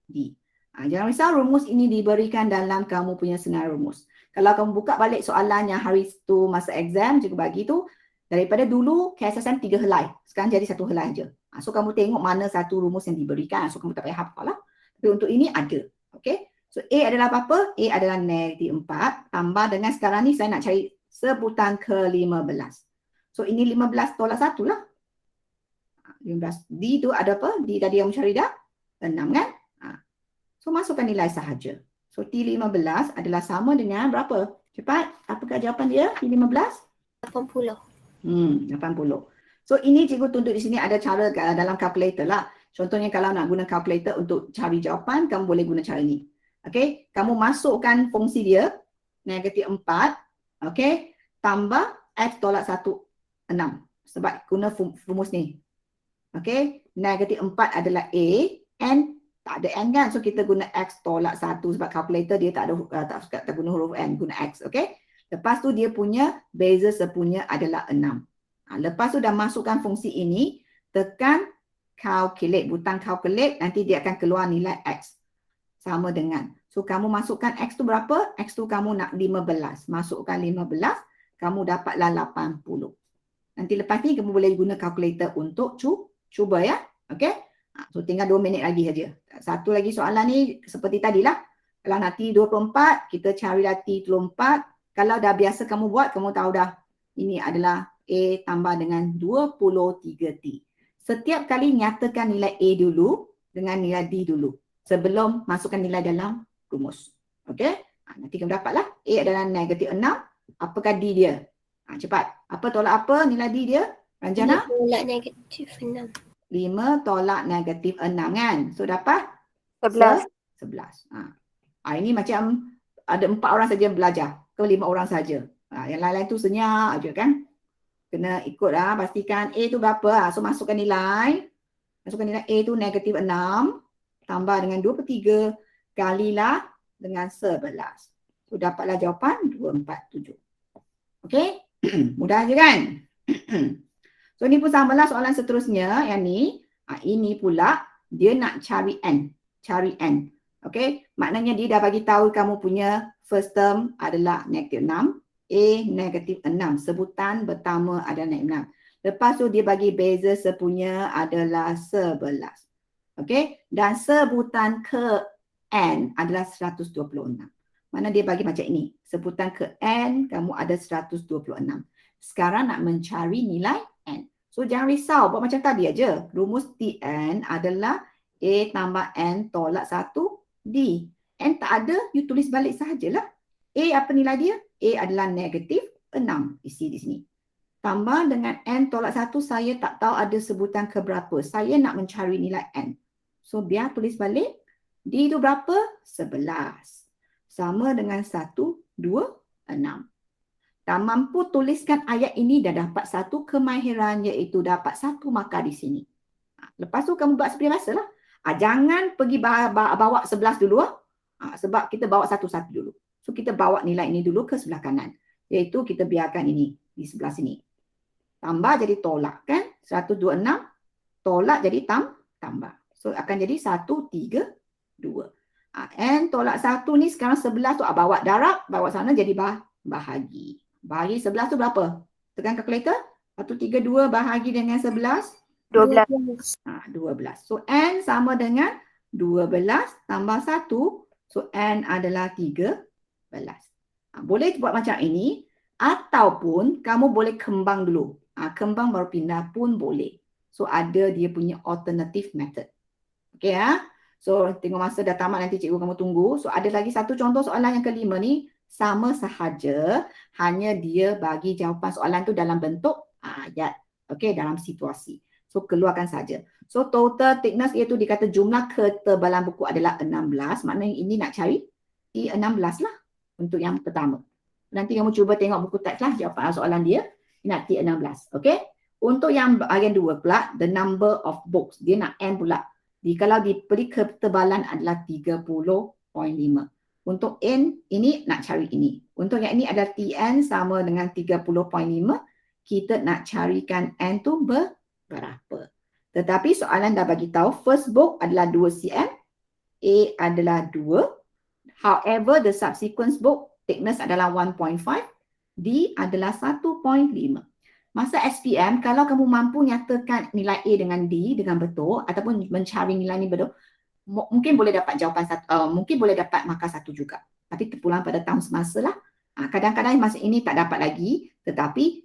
Speaker 1: D. Jangan risau, rumus ini diberikan dalam kamu punya senarai rumus. Kalau kamu buka balik soalan yang hari tu masa exam, cikgu bagi tu, daripada dulu KSSM 3 helai. Sekarang jadi 1 helai je. So kamu tengok mana satu rumus yang diberikan. So kamu tak payah hafal lah. Tapi untuk ini ada. Okay. So A adalah apa? A adalah negatif 4. Tambah dengan sekarang ni saya nak cari sebutan ke-15. So ini 15 tolak 1 lah. 15. D tu ada apa? D tadi yang mencari dah 6 kan? So masukkan nilai sahaja. So T15 adalah sama dengan berapa? Cepat. Apakah jawapan dia? T15?
Speaker 2: 80.
Speaker 1: 80. So ini cikgu tunjuk di sini ada cara dalam kalkulator lah. Contohnya kalau nak guna kalkulator untuk cari jawapan, kamu boleh guna cara ni. Okay. Kamu masukkan fungsi dia. Negatif 4. Okay. Tambah X tolak 1. 6. Sebab guna rumus ni. Okay. Negatif 4 adalah A. N tak ada N kan. So kita guna X tolak 1 sebab kalkulator dia tak guna huruf N. Guna X. Okay. Lepas tu dia punya beza sepunya adalah 6. Lepas tu dah masukkan fungsi ini. Tekan calculate. Butang calculate. Nanti dia akan keluar nilai X. Sama dengan. So kamu masukkan X tu berapa? X tu kamu nak 15. Masukkan 15. Kamu dapatlah 80. Nanti lepas ni kamu boleh guna calculator untuk cuba ya. Okay. So tinggal 2 minit lagi saja. Satu lagi soalan ni seperti tadilah. Kalau nak T24, kita carilah T24. Kalau dah biasa kamu buat, kamu tahu dah. Ini adalah A tambah dengan 23T. Setiap kali nyatakan nilai A dulu dengan nilai D dulu. Sebelum masukkan nilai dalam rumus. Okey? Nanti kamu dapatlah. A adalah negatif 6. Apakah D dia? Cepat. Apa tolak apa nilai D dia? Ranjana?
Speaker 2: Tolak negatif 6.
Speaker 1: 5 tolak negatif 6 kan? So dapat?
Speaker 3: 11.
Speaker 1: 11. Ini macam ada 4 orang saja belajar. Ke 5 orang saja. Yang lain-lain tu senyap aja kan? Kena ikut lah. Pastikan A tu berapa. So masukkan nilai. Masukkan nilai A tu negatif 6. Tambah dengan 23. Kalilah dengan 11. So dapatlah jawapan 247. Okey? Mudah je kan? So ni pun samalah soalan seterusnya yang ni. Ini pula dia nak cari n. Cari n. Okey? Maknanya dia dah bagi tahu kamu punya first term adalah negatif 6. A negatif 6. Sebutan pertama adalah negatif 6. Lepas tu dia bagi beza sepunya adalah 11. Okey? Dan sebutan ke n adalah 126. Mana dia bagi macam ini. Sebutan ke n kamu ada 126. Sekarang nak mencari nilai n. So jangan risau, buat macam tadi aja. Rumus Tn adalah A tambah n tolak 1 D. N tak ada, you tulis balik sahajalah. A apa nilai dia? A adalah negatif 6. Isi di sini. Tambah dengan n tolak 1, saya tak tahu ada sebutan ke berapa. Saya nak mencari nilai n. So biar tulis balik. D itu berapa? 11. Sama dengan 1, 2, 6. Tak mampu tuliskan ayat ini dah dapat satu kemahiran iaitu dapat satu markah di sini. Lepas tu kamu buat seperti biasalah. Jangan pergi bawa 11 dulu. Sebab kita bawa satu-satu dulu. So kita bawa nilai ini dulu ke sebelah kanan. Iaitu kita biarkan ini di sebelah sini. Tambah jadi tolak kan. 126 tolak jadi tambah. So akan jadi 132. N tolak 1 ni sekarang 11 tu bawa darab, bawa sana jadi bahagi. Bahagi 11 tu berapa? Tekan kalkulator. 132 bahagi dengan 11.
Speaker 3: 12.
Speaker 1: 12. So N sama dengan 12 tambah 1. So N adalah 13. Boleh buat macam ini. Ataupun kamu boleh kembang dulu. Kembang baru pindah pun boleh. So ada dia punya alternative method. Okay ya. So tengok masa dah tamat nanti cikgu kamu tunggu. So ada lagi satu contoh soalan yang kelima ni. Sama sahaja. Hanya dia bagi jawapan soalan tu dalam bentuk ayat. Okay, dalam situasi. So keluarkan saja. So total thickness iaitu dikata jumlah ketebalan buku adalah 16. Maknanya ini nak cari T16 lah. Untuk yang pertama. Nanti kamu cuba tengok buku teks lah jawapan soalan dia. Nak T16. Okay. Untuk yang bahagian 2 pula. The number of books. Dia nak N pula. Kalau diberi ketebalan adalah 30.5. Untuk N, ini nak cari ini. Untuk yang ini adalah Tn sama dengan 30.5. Kita nak carikan N tu berapa. Tetapi soalan dah bagi tahu first book adalah 2 cm. A adalah 2. However, the subsequent book thickness adalah 1.5. D adalah 1.5. Masa SPM, kalau kamu mampu nyatakan nilai A dengan D dengan betul ataupun mencari nilai ni betul, mungkin boleh dapat jawapan mungkin boleh dapat markah 1 juga. Tapi terpulang pada tahun semasa lah. Kadang-kadang masa ini tak dapat lagi, tetapi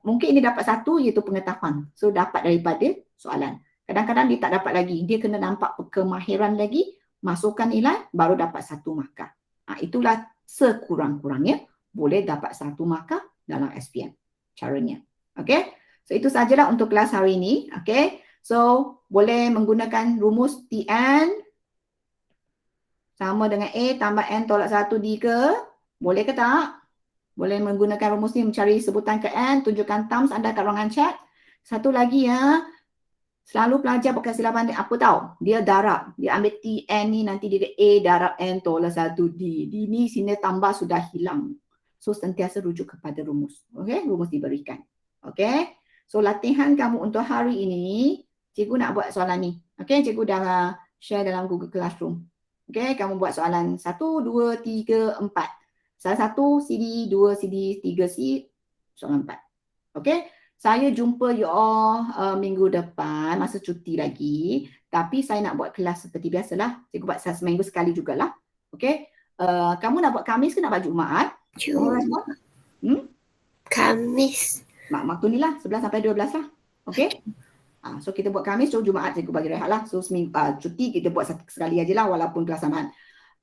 Speaker 1: mungkin ini dapat 1 iaitu pengetahuan. So dapat daripada soalan. Kadang-kadang dia tak dapat lagi. Dia kena nampak kemahiran lagi, masukkan nilai, baru dapat 1 markah. Itulah sekurang-kurangnya boleh dapat 1 markah dalam SPM. Caranya. Okay. So itu sajalah untuk kelas hari ini. Okay. So boleh menggunakan rumus Tn sama dengan A tambah N tolak 1 D ke? Boleh ke tak? Boleh menggunakan rumus ni mencari sebutan ke N. Tunjukkan thumbs anda kat ruangan chat. Satu lagi ya. Selalu pelajar bukan kesilapan dia apa tahu? Dia darab. Dia ambil Tn ni nanti dia A darab N tolak 1 D. D ni sini tambah sudah hilang. So sentiasa rujuk kepada rumus. Okay, rumus diberikan. Okay, so latihan kamu untuk hari ini, cikgu nak buat soalan ni. Okay, cikgu dah share dalam Google Classroom. Okay, kamu buat soalan 1, 2, 3, 4. Salah 1 CD, 2 CD, 3 C, soalan 4. Okay, saya jumpa you all minggu depan, masa cuti lagi. Tapi saya nak buat kelas seperti biasalah. Cikgu buat seminggu sekali jugalah. Okay, kamu nak buat Khamis ke nak buat Jumaat?
Speaker 2: Khamis.
Speaker 1: Waktu ni lah 11 sampai 12 lah. Okay. So kita buat Khamis, so Jumaat cikgu bagi rehat lah. So seminggu cuti kita buat sekali aja lah walaupun kelas samaan.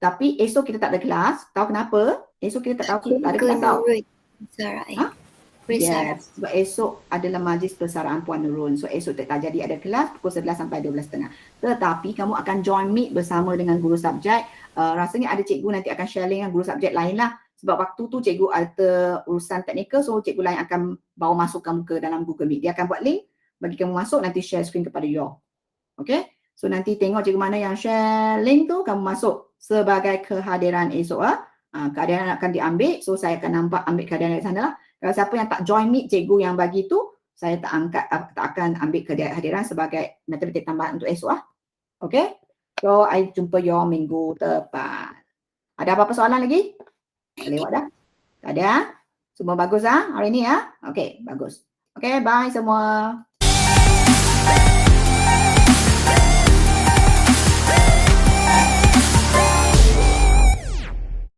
Speaker 1: Tapi esok kita tak ada kelas. Tahu kenapa? Esok kita tak tahu tak ada kelas tau. Yes, sebab esok adalah majlis persaraan Puan Nurun. So esok tak jadi ada kelas pukul 11 sampai 12.30. Tetapi kamu akan join meet bersama dengan guru subjek. Rasanya ada cikgu nanti akan sharing dengan guru subjek lain lah. Sebab waktu tu cikgu ada urusan teknikal, so cikgu lain akan bawa masuk kamu ke dalam Google Meet. Dia akan buat link, bagi kamu masuk, nanti share screen kepada you all. Okay? So nanti tengok cikgu mana yang share link tu, kamu masuk sebagai kehadiran esok. Keadaan akan diambil, so saya akan nampak ambil keadaan dari sana lah. Kalau siapa yang tak join meet cikgu yang bagi tu, saya tak akan ambil kehadiran sebagai matematik tambahan untuk esok lah. Okay? So, I jumpa you minggu depan. Ada apa-apa soalan lagi? Lewat dah. Tak ada? Semua bagus hari ni ya? Okay, bagus. Okay, bye semua.